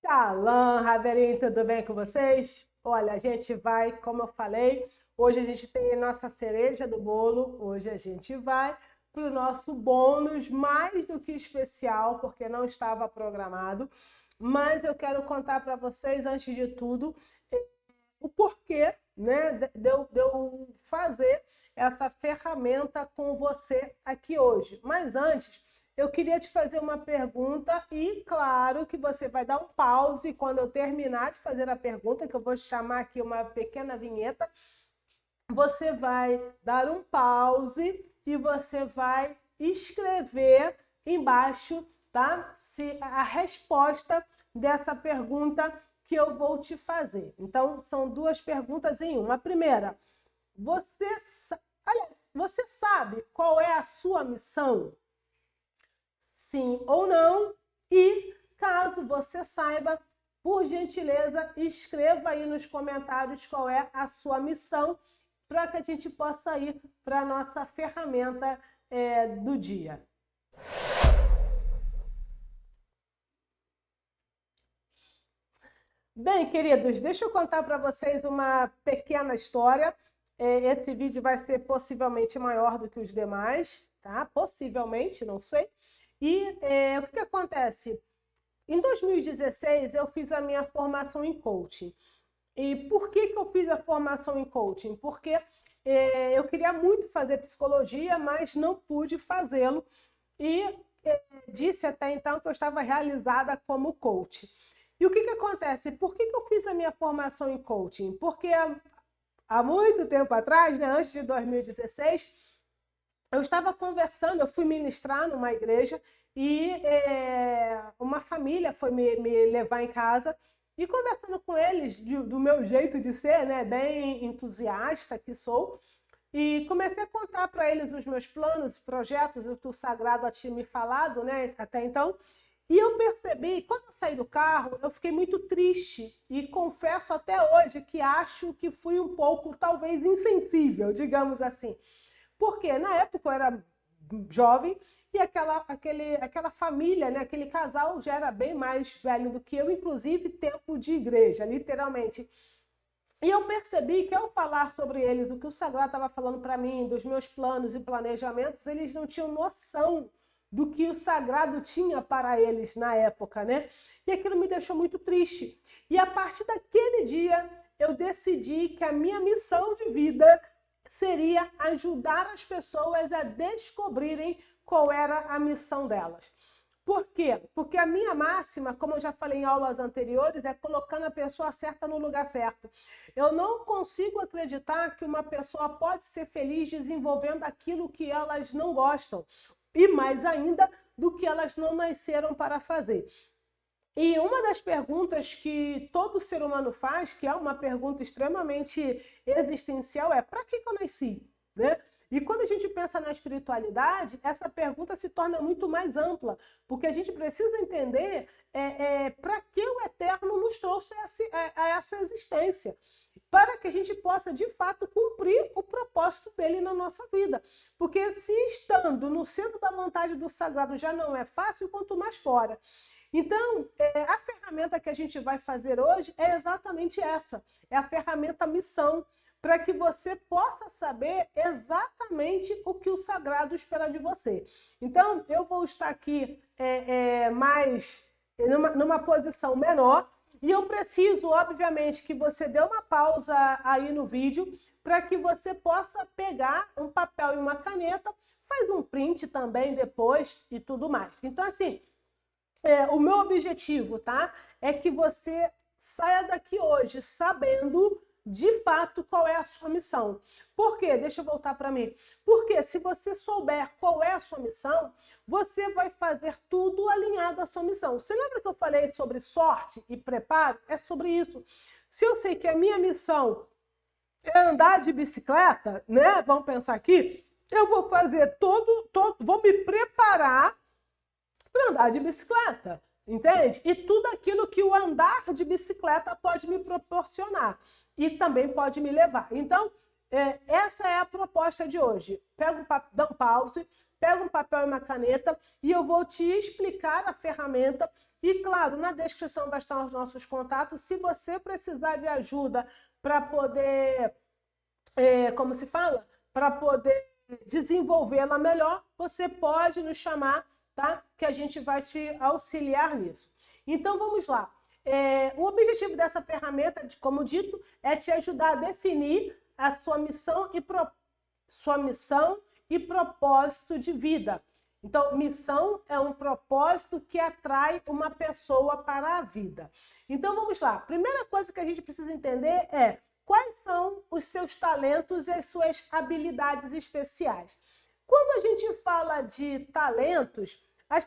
Shalom, Raverinho, tudo bem com vocês? Olha, a gente vai, como eu falei, hoje a gente tem a nossa cereja do bolo, hoje a gente vai para o nosso bônus mais do que especial, porque não estava programado, mas eu quero contar para vocês, antes de tudo, o porquê, né, de eu fazer essa ferramenta com você aqui hoje. Mas antes, eu queria te fazer uma pergunta e, claro, que você vai dar um pause quando eu terminar de fazer a pergunta, que eu vou chamar aqui uma pequena vinheta. Você vai dar um pause e você vai escrever embaixo, tá? Se a resposta dessa pergunta que eu vou te fazer. Então, são duas perguntas em uma. A primeira, você sabe qual é a sua missão? Sim ou não? E, caso você saiba, por gentileza, escreva aí nos comentários qual é a sua missão, para que a gente possa ir para a nossa ferramenta do dia. Bem, queridos, deixa eu contar para vocês uma pequena história. Esse vídeo vai ser possivelmente maior do que os demais, tá? Possivelmente, não sei. E o que acontece? Em 2016, eu fiz a minha formação em coaching. E por que eu fiz a formação em coaching? Porque eu queria muito fazer psicologia, mas não pude fazê-lo. E disse até então que eu estava realizada como coach. E o que acontece? Por que eu fiz a minha formação em coaching? Porque há muito tempo atrás, né, antes de 2016, eu estava conversando, eu fui ministrar numa igreja e uma família foi me levar em casa e conversando com eles do meu jeito de ser, né, bem entusiasta que sou, e comecei a contar para eles os meus planos, projetos, o que o Sagrado tinha me falado, né, até então. E eu percebi, quando eu saí do carro, eu fiquei muito triste e confesso até hoje que acho que fui um pouco, talvez, insensível, digamos assim. Porque na época eu era jovem e aquela família, né, aquele casal já era bem mais velho do que eu, inclusive tempo de igreja, literalmente. E eu percebi que ao falar sobre eles, o que o Sagrado estava falando para mim, dos meus planos e planejamentos, eles não tinham noção do que o Sagrado tinha para eles na época, né? E aquilo me deixou muito triste. E a partir daquele dia, eu decidi que a minha missão de vida seria ajudar as pessoas a descobrirem qual era a missão delas. Por quê? Porque a minha máxima, como eu já falei em aulas anteriores, é colocando a pessoa certa no lugar certo. Eu não consigo acreditar que uma pessoa pode ser feliz desenvolvendo aquilo que elas não gostam. E mais ainda, do que elas não nasceram para fazer. E uma das perguntas que todo ser humano faz, que é uma pergunta extremamente existencial, é: para que eu nasci? Né? E quando a gente pensa na espiritualidade, essa pergunta se torna muito mais ampla, porque a gente precisa entender para que o Eterno nos trouxe a essa existência, para que a gente possa, de fato, cumprir o propósito dele na nossa vida. Porque se estando no centro da vontade do Sagrado já não é fácil, quanto mais fora. Então, a ferramenta que a gente vai fazer hoje é exatamente essa, é a ferramenta missão, para que você possa saber exatamente o que o Sagrado espera de você. Então, eu vou estar aqui mais numa posição menor, e eu preciso, obviamente, que você dê uma pausa aí no vídeo para que você possa pegar um papel e uma caneta, faz um print também depois e tudo mais. Então, assim, o meu objetivo, tá? É que você saia daqui hoje sabendo de fato qual é a sua missão. Por quê? Deixa eu voltar para mim. Porque se você souber qual é a sua missão, você vai fazer tudo alinhado à sua missão. Você lembra que eu falei sobre sorte e preparo? É sobre isso. Se eu sei que a minha missão é andar de bicicleta, né? Vamos pensar aqui, eu vou fazer vou me preparar para andar de bicicleta. Entende? E tudo aquilo que o andar de bicicleta pode me proporcionar e também pode me levar. Então, essa é a proposta de hoje. Dá um pause, pega um papel e uma caneta e eu vou te explicar a ferramenta. E, claro, na descrição vai estar os nossos contatos. Se você precisar de ajuda para poder, como se fala? Para poder desenvolvê-la melhor, você pode nos chamar, tá? Que a gente vai te auxiliar nisso. Então, vamos lá. O objetivo dessa ferramenta, como dito, é te ajudar a definir a sua missão e propósito de vida. Então, missão é um propósito que atrai uma pessoa para a vida. Então, vamos lá. Primeira coisa que a gente precisa entender é quais são os seus talentos e as suas habilidades especiais. Quando a gente fala de talentos,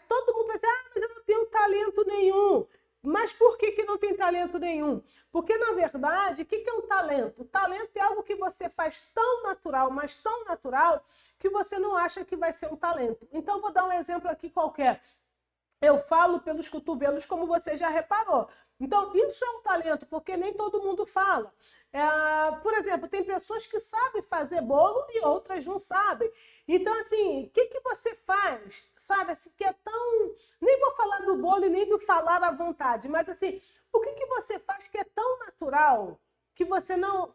todo mundo vai dizer, mas eu não tenho talento nenhum. Mas por que não tem talento nenhum? Porque, na verdade, o que é um talento? O talento é algo que você faz tão natural, mas tão natural, que você não acha que vai ser um talento. Então, vou dar um exemplo aqui qualquer. Eu falo pelos cotovelos, como você já reparou. Então, isso é um talento, porque nem todo mundo fala. Por exemplo, tem pessoas que sabem fazer bolo e outras não sabem. Então, assim, o que você faz? Sabe, assim, que é tão... Nem vou falar do bolo e nem do falar à vontade, mas, assim, o que você faz que é tão natural que você não...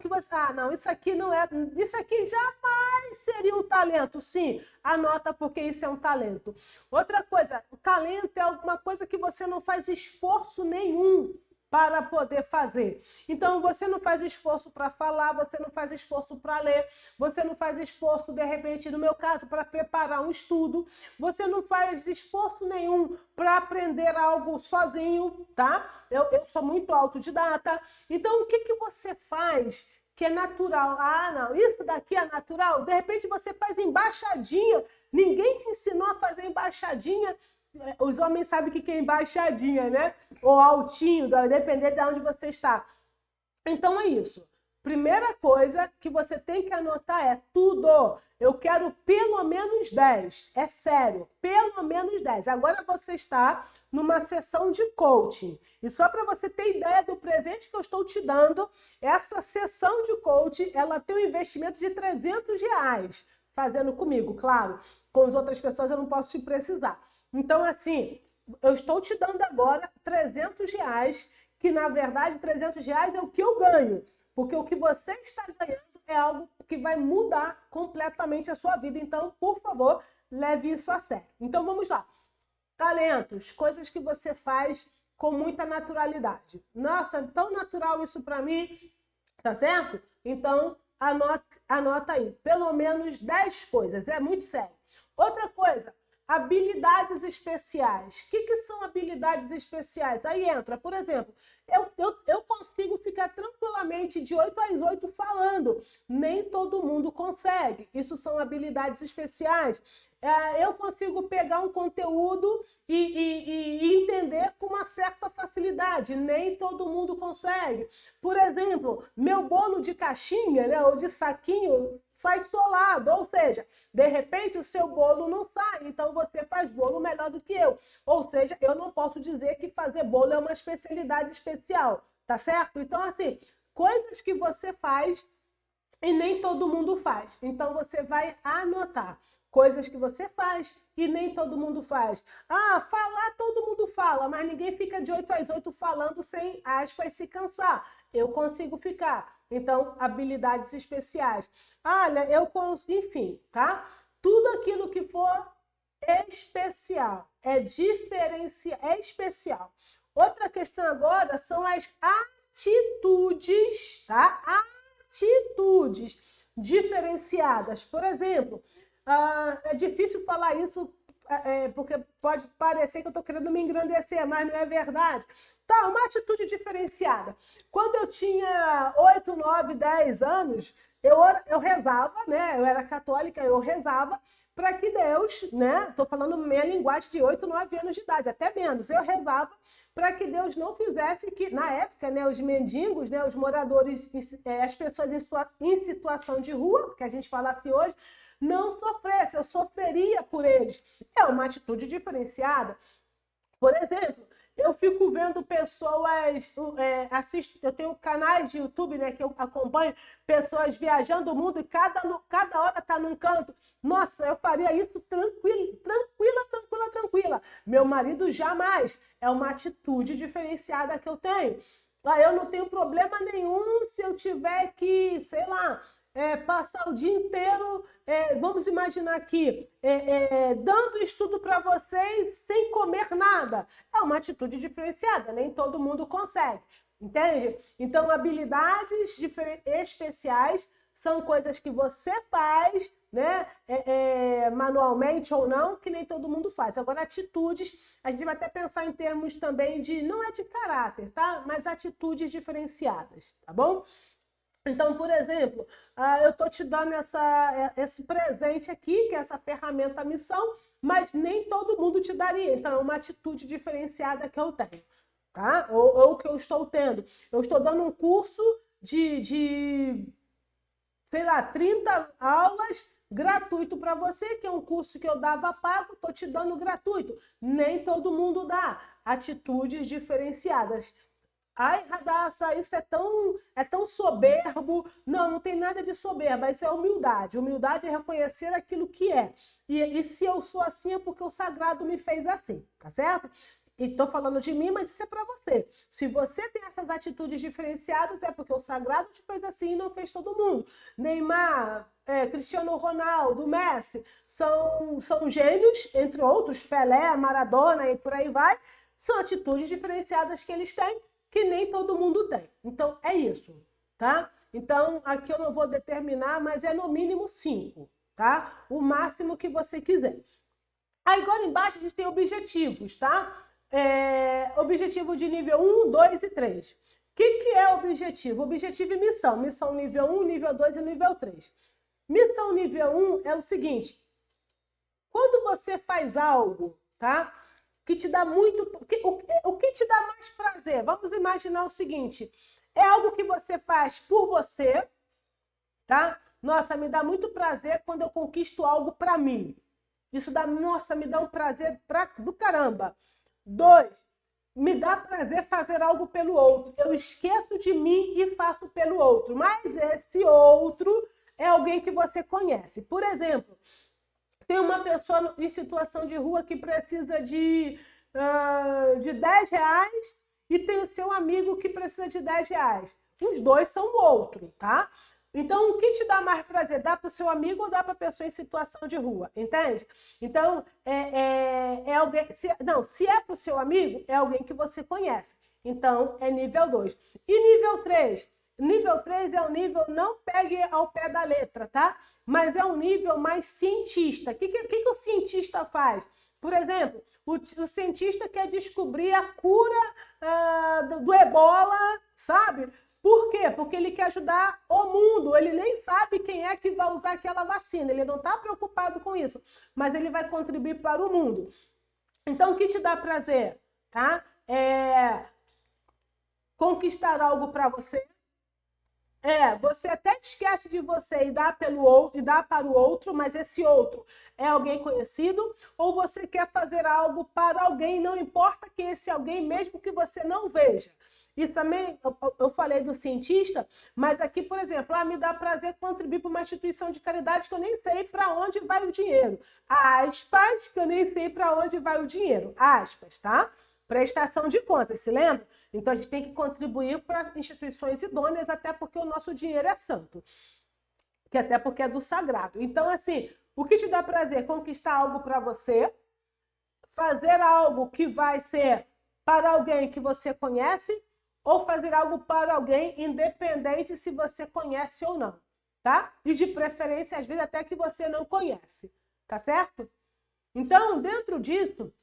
não, isso aqui não é... Isso aqui jamais seria um talento. Sim, anota porque isso é um talento. Outra coisa, o talento é alguma coisa que você não faz esforço nenhum para poder fazer. Então, você não faz esforço para falar, você não faz esforço para ler, você não faz esforço, de repente, no meu caso, para preparar um estudo, você não faz esforço nenhum para aprender algo sozinho, tá? Eu sou muito autodidata. Então, o que você faz que é natural? Não, isso daqui é natural? De repente, você faz embaixadinha, ninguém te ensinou a fazer embaixadinha. Os homens sabem o que é embaixadinha, né? Ou altinho, dependendo de onde você está. Então é isso. Primeira coisa que você tem que anotar é tudo. Eu quero pelo menos 10. É sério, pelo menos 10. Agora você está numa sessão de coaching. E só para você ter ideia do presente que eu estou te dando, essa sessão de coaching, ela tem um investimento de R$300. Fazendo comigo, claro. Com as outras pessoas eu não posso te precisar. Então, assim, eu estou te dando agora R$300, que na verdade R$300 é o que eu ganho. Porque o que você está ganhando é algo que vai mudar completamente a sua vida. Então, por favor, leve isso a sério. Então, vamos lá. Talentos, coisas que você faz com muita naturalidade. Nossa, tão natural isso para mim, tá certo? Então, anota aí. Pelo menos 10 coisas. É muito sério. Outra coisa. Habilidades especiais. O que são habilidades especiais? Aí entra, por exemplo, eu consigo ficar tranquilamente de 8 às 8 falando. Nem todo mundo consegue. Isso são habilidades especiais. Eu consigo pegar um conteúdo e entender com uma certa facilidade. Nem todo mundo consegue. Por exemplo, meu bolo de caixinha, né, ou de saquinho, sai solado, ou seja, de repente o seu bolo não sai, então você faz bolo melhor do que eu. Ou seja, eu não posso dizer que fazer bolo é uma especialidade especial, tá certo? Então, assim, coisas que você faz e nem todo mundo faz. Então, você vai anotar. Coisas que você faz e nem todo mundo faz. Falar todo mundo fala, mas ninguém fica de 8 às 8 falando sem aspas se cansar. Eu consigo ficar. Então, habilidades especiais. Olha, eu consigo, enfim, tá? Tudo aquilo que for especial, é especial. Outra questão agora são as atitudes, tá? Atitudes diferenciadas. Por exemplo, é difícil falar isso porque pode parecer que eu estou querendo me engrandecer, mas não é verdade. Tá, uma atitude diferenciada. Quando eu tinha 8, 9, 10 anos, eu rezava, né? Eu era católica, eu rezava para que Deus, né? Estou falando minha linguagem de 8, 9 anos de idade, até menos. Eu rezava para que Deus não fizesse que, na época, né, os mendigos, né, os moradores, as pessoas em situação de rua, que a gente fala assim hoje, não sofressem. Eu sofreria por eles. É uma atitude diferenciada. Por exemplo, Eu fico vendo pessoas, assisto, eu tenho canais de YouTube, né, que eu acompanho, pessoas viajando o mundo e cada hora tá num canto. Nossa, eu faria isso tranquila. Meu marido jamais. É uma atitude diferenciada que eu tenho. Eu não tenho problema nenhum se eu tiver que, sei lá, passar o dia inteiro, vamos imaginar aqui, dando estudo para vocês sem comer nada. É uma atitude diferenciada, nem todo mundo consegue, entende? Então, habilidades especiais são coisas que você faz, né, manualmente ou não, que nem todo mundo faz. Agora, atitudes, a gente vai até pensar em termos também de, não é de caráter, tá? Mas atitudes diferenciadas, tá bom? Então, por exemplo, eu estou te dando esse presente aqui, que é essa ferramenta missão, mas nem todo mundo te daria. Então, é uma atitude diferenciada que eu tenho, tá? Ou que eu estou tendo. Eu estou dando um curso sei lá, 30 aulas gratuito para você, que é um curso que eu dava pago, estou te dando gratuito. Nem todo mundo dá. Atitudes diferenciadas. Ai, Radassa, isso é tão soberbo. Não, não tem nada de soberba, isso é humildade. Humildade é reconhecer aquilo que é. E se eu sou assim é porque o sagrado me fez assim, tá certo? E estou falando de mim, mas isso é para você. Se você tem essas atitudes diferenciadas, é porque o sagrado te fez assim e não fez todo mundo. Neymar, Cristiano Ronaldo, Messi, são gênios, entre outros, Pelé, Maradona e por aí vai. São atitudes diferenciadas que eles têm, que nem todo mundo tem. Então, é isso, tá? Então, aqui eu não vou determinar, mas é no mínimo 5, tá? O máximo que você quiser. Aí, agora embaixo, a gente tem objetivos, tá? Objetivo de nível 1, 2 e 3. O que é objetivo? Objetivo e missão. Missão nível 1, nível 2 e nível 3. Missão nível 1 é o seguinte. Quando você faz algo, tá? Que te dá muito... O que te dá mais prazer? Vamos imaginar o seguinte. É algo que você faz por você, tá? Nossa, me dá muito prazer quando eu conquisto algo para mim. Isso dá... Nossa, me dá um prazer do caramba. 2, me dá prazer fazer algo pelo outro. Eu esqueço de mim e faço pelo outro. Mas esse outro é alguém que você conhece. Por exemplo, tem uma pessoa em situação de rua que precisa de 10 reais e tem o seu amigo que precisa de 10 reais. Os dois são o outro, tá? Então, o que te dá mais prazer? Dá para o seu amigo ou dá para a pessoa em situação de rua? Entende? Então, alguém... Se é para o seu amigo, é alguém que você conhece. Então, é nível 2. E nível 3? Nível 3 é o nível, não pegue ao pé da letra, tá? Mas é um nível mais cientista. O que o cientista faz? Por exemplo, o cientista quer descobrir a cura do ebola, sabe? Por quê? Porque ele quer ajudar o mundo. Ele nem sabe quem é que vai usar aquela vacina. Ele não está preocupado com isso. Mas ele vai contribuir para o mundo. Então, o que te dá prazer? Tá? Conquistar algo para você. Você até esquece de você e dá para o outro, mas esse outro é alguém conhecido. Ou você quer fazer algo para alguém, não importa quem é esse alguém, mesmo que você não veja. Isso também, eu falei do cientista, mas aqui, por exemplo, me dá prazer contribuir para uma instituição de caridade que eu nem sei para onde vai o dinheiro. Aspas, que eu nem sei para onde vai o dinheiro. Aspas, tá? Prestação de contas, se lembra? Então, a gente tem que contribuir para instituições idôneas, até porque o nosso dinheiro é santo. Que até porque é do sagrado. Então, assim, o que te dá prazer? Conquistar algo para você, fazer algo que vai ser para alguém que você conhece, ou fazer algo para alguém, independente se você conhece ou não, tá? E de preferência, às vezes, até que você não conhece, tá certo? Então, dentro disso,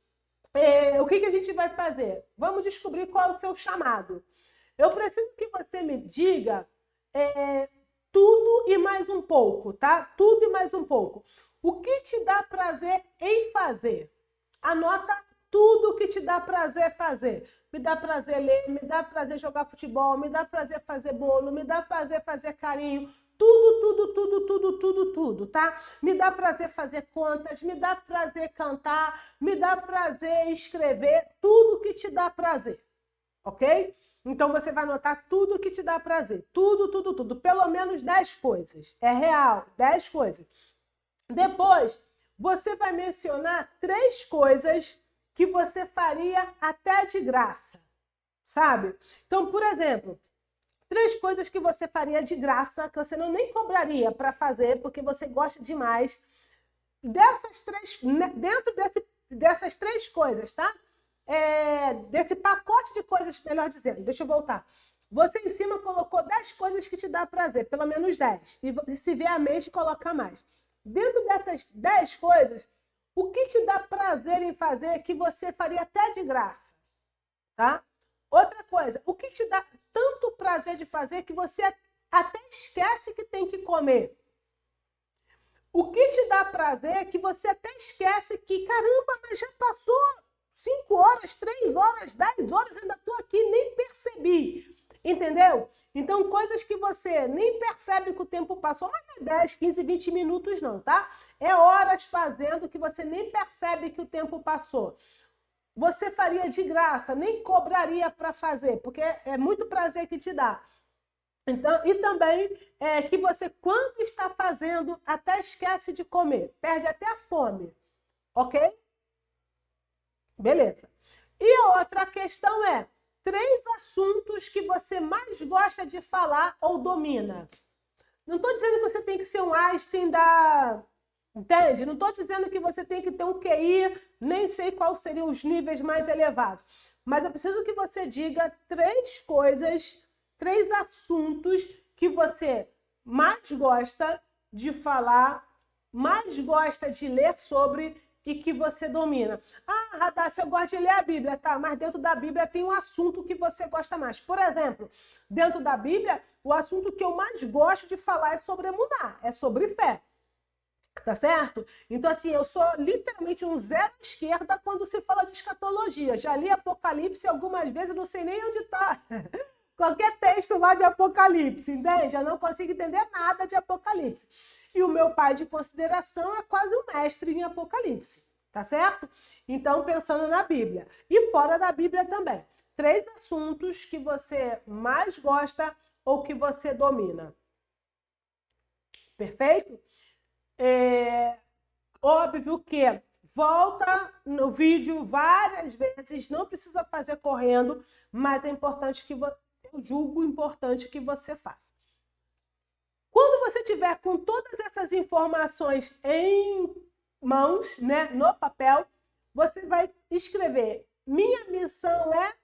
o que a gente vai fazer? Vamos descobrir qual é o seu chamado. Eu preciso que você me diga tudo e mais um pouco, tá? Tudo e mais um pouco. O que te dá prazer em fazer? Anota tudo que te dá prazer fazer. Me dá prazer ler, me dá prazer jogar futebol, me dá prazer fazer bolo, me dá prazer fazer carinho. Tudo, tá? Me dá prazer fazer contas, me dá prazer cantar, me dá prazer escrever, tudo que te dá prazer, ok? Então você vai anotar tudo que te dá prazer. Tudo. Pelo menos 10 coisas. É real, 10 coisas. Depois, você vai mencionar 3 coisas que você faria até de graça, sabe? Então, por exemplo, 3 coisas que você faria de graça, que você nem cobraria para fazer, porque você gosta demais. Dessas 3, dentro dessas 3 coisas, tá? Desse pacote de coisas, melhor dizendo, deixa eu voltar. Você em cima colocou 10 coisas que te dá prazer, pelo menos 10. E se vier a mente, coloca mais. Dentro dessas 10 coisas, o que te dá prazer em fazer que você faria até de graça, tá? Outra coisa, o que te dá tanto prazer de fazer que você até esquece que tem que comer? O que te dá prazer que você até esquece que, caramba, mas já passou 5 horas, 3 horas, 10 horas, ainda estou aqui, nem percebi. Entendeu? Então, coisas que você nem percebe que o tempo passou, mas não é 10, 15, 20 minutos não, tá? É horas fazendo que você nem percebe que o tempo passou. Você faria de graça, nem cobraria para fazer, porque é muito prazer que te dá. Então, e também que você, quando está fazendo, até esquece de comer, perde até a fome, ok? Beleza. E a outra questão é 3 assuntos que você mais gosta de falar ou domina. Não estou dizendo que você tem que ser um Einstein da... Entende? Não estou dizendo que você tem que ter um QI, nem sei quais seriam os níveis mais elevados. Mas eu preciso que você diga 3 coisas, 3 assuntos que você mais gosta de falar, mais gosta de ler sobre e que você domina. Ah, Radassa, eu gosto de ler a Bíblia, tá? Mas dentro da Bíblia tem um assunto que você gosta mais. Por exemplo, dentro da Bíblia, o assunto que eu mais gosto de falar é sobre emuná, é sobre fé. Tá certo? Então, assim, eu sou literalmente um zero esquerda quando se fala de escatologia. Já li Apocalipse algumas vezes, não sei nem onde tá. Qualquer texto lá de Apocalipse, entende? Eu não consigo entender nada de Apocalipse. E o meu pai de consideração é quase um mestre em Apocalipse, tá certo? Então, pensando na Bíblia. E fora da Bíblia também. 3 assuntos que você mais gosta ou que você domina. Perfeito? Óbvio que volta no vídeo várias vezes, não precisa fazer correndo, mas é importante que eu julgo importante que você faça. Quando você tiver com todas essas informações em mãos, né, no papel, você vai escrever: minha missão é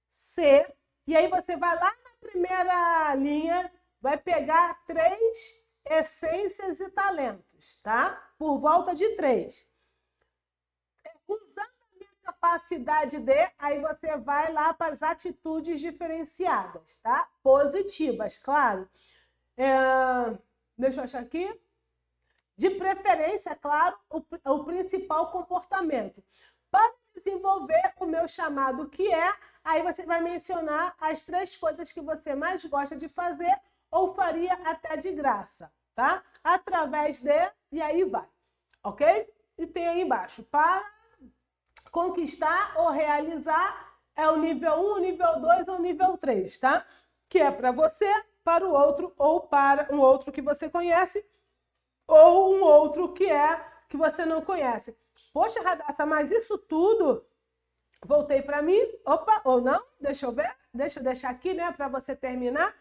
ser, e aí você vai lá na primeira linha, vai pegar 3 essências e talentos, tá? Por volta de 3. Usando a minha capacidade de, aí você vai lá para as atitudes diferenciadas, tá? Positivas, claro. Deixa eu achar aqui. De preferência, claro, o principal comportamento. Para desenvolver o meu chamado, que é, aí você vai mencionar as 3 coisas que você mais gosta de fazer ou faria até de graça, tá? Através de, e aí vai, ok? E tem aí embaixo, para conquistar ou realizar, é o nível 1, o nível 2 ou o nível 3, tá? Que é para você, para o outro, ou para um outro que você conhece, ou um outro que você não conhece. Poxa, Radassa, mas isso tudo... Voltei para mim, opa, ou não, deixa eu ver, deixa eu deixar aqui, né, para você terminar.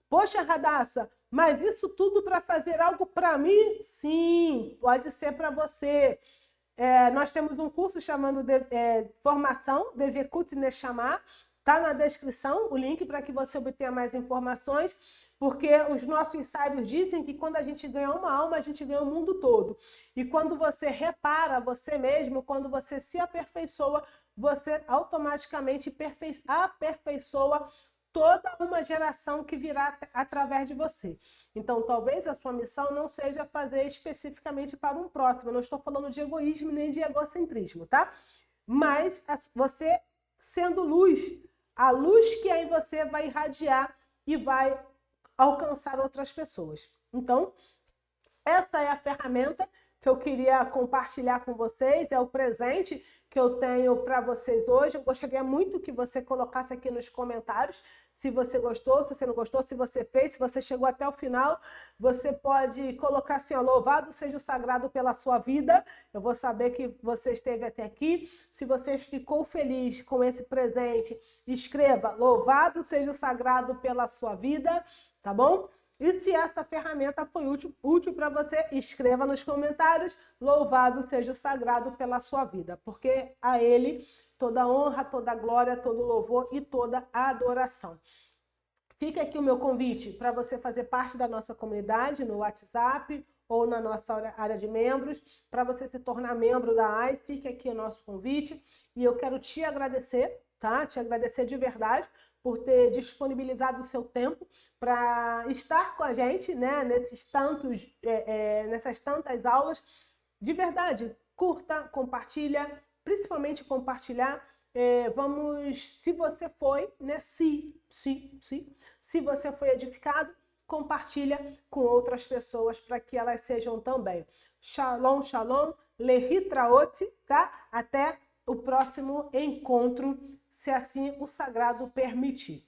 Poxa, Radassa, mas isso tudo para fazer algo para mim? Sim, pode ser para você. Nós temos um curso chamando de formação, Devekut Neshama, tá na descrição o link para que você obtenha mais informações, porque os nossos sábios dizem que quando a gente ganha uma alma, a gente ganha o mundo todo. E quando você repara você mesmo, quando você se aperfeiçoa, você automaticamente aperfeiçoa toda uma geração que virá através de você. Então, talvez a sua missão não seja fazer especificamente para um próximo. Eu não estou falando de egoísmo nem de egocentrismo, tá? mas você sendo luz, a luz que é em você vai irradiar e vai alcançar outras pessoas. Então, essa é a ferramenta que eu queria compartilhar com vocês, é o presente que eu tenho para vocês hoje. Eu gostaria muito que você colocasse aqui nos comentários se você gostou, se você não gostou, se você fez, se você chegou até o final. Você pode colocar assim, ó, louvado seja o sagrado pela sua vida. Eu vou saber que você esteve até aqui. Se você ficou feliz com esse presente, escreva louvado seja o sagrado pela sua vida, tá bom? E se essa ferramenta foi útil para você, escreva nos comentários, louvado seja o sagrado pela sua vida, porque a ele toda honra, toda glória, todo louvor e toda adoração. Fica aqui o meu convite para você fazer parte da nossa comunidade no WhatsApp ou na nossa área de membros, para você se tornar membro da AI, fica aqui o nosso convite e eu quero te agradecer, tá? Te agradecer de verdade por ter disponibilizado o seu tempo para estar com a gente, né? Nessas tantas aulas. De verdade, curta, compartilha, principalmente compartilhar. Se você foi, né? Se você foi edificado, compartilha com outras pessoas para que elas sejam também. Shalom, shalom, lehitraot, tá? Até o próximo encontro, se assim o sagrado permitir.